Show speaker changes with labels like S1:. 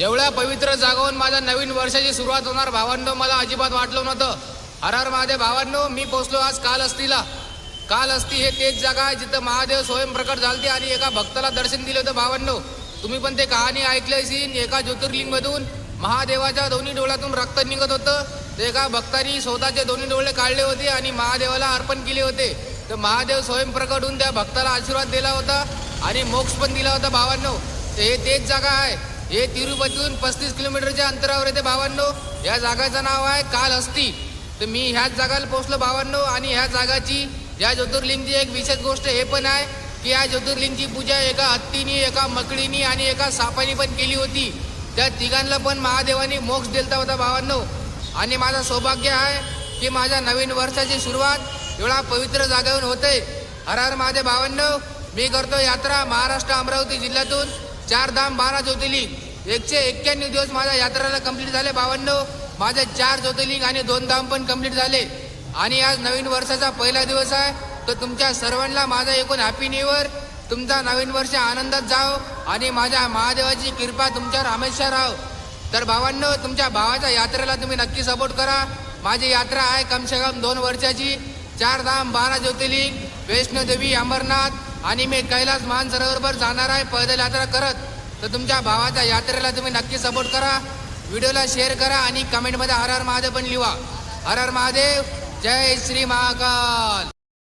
S1: एवढ्या पवित्र जागावून माझ्या नवीन वर्षाची सुरुवात होणार भावांनो, मला अजिबात वाटलं नव्हतं. हर हर महादेव भावांनो, मी पोहोचलो आज कालहस्तीला. कालहस्ती हे तेच जागा आहे जिथं महादेव स्वयंप्रकट झालते आणि एका भक्ताला दर्शन दिलं होतं भावांनो. तुम्ही पण ते कहाणी ऐकली असेल. एका ज्योतिर्लिंगमधून महादेवाच्या दोन्ही डोळ्यातून रक्त निघत होतं. ते एका भक्तांनी स्वतःचे दोन्ही डोळे काढले होते आणि महादेवाला अर्पण केले होते. तर महादेव स्वयंप्रकट होऊन त्या भक्ताला आशीर्वाद दिला होता आणि मोक्ष पण दिला होता भावांनो. तर हे तेच जागा आहे. हे तिरुपतीहून 35 किलोमीटरच्या अंतरावर येते भावांनो. या जागाचं नाव आहे कालहस्ती. तर मी ह्याच जागाला पोहोचलो भावांनो. आणि ह्या जागाची, या ज्योतिर्लिंगची एक विशेष गोष्ट हे पण आहे की या ज्योतिर्लिंगची पूजा एका हत्तीनी, एका मकडीनी आणि एका सापानी पण केली होती. त्या तिघांना पण महादेवानी मोक्ष दिलता होता भावांनो. आणि माझं सौभाग्य आहे की माझ्या नवीन वर्षाची सुरुवात एवढा पवित्र जागेवरून होते. हर हर महादेव भावांनो, मी करतो यात्रा महाराष्ट्र अमरावती जिल्ह्यातून 4 धाम 12 ज्योतिर्लिंग. 191 दिवस माझ्या यात्रेला कंप्लीट झाले भावांनो. माझे 4 ज्योतिर्लिंग आणि 2 धाम पण कंप्लीट झाले. आणि आज नवीन वर्षाचा पहिला दिवस आहे. तर तुमच्या सर्वांना माझा एकूण हॅपी न्यू इयर. तुमचा नवीन वर्ष आनंदात जाओ आणि माझ्या महादेवाची कृपा तुमच्यावर हमेशा राहो. तर भावांनो, तुमच्या भावाच्या यात्रेला तुम्ही नक्की सपोर्ट करा. माझी यात्रा आहे कम से कम 2 वर्षाची. 4 धाम 12 ज्योतिर्लिंग, वैष्णोदेवी, अमरनाथ आणि मी कैलास मानसरोवरवर जाणार आहे पैदल यात्रा करत. तर तुमच्या भावाच्या यात्रेला तुम्ही नक्की सपोर्ट करा. व्हिडिओला शेअर करा आणि कमेंटमध्ये हर हर महादेव पण लिहा. हर हर महादेव, जय श्री महाकाल.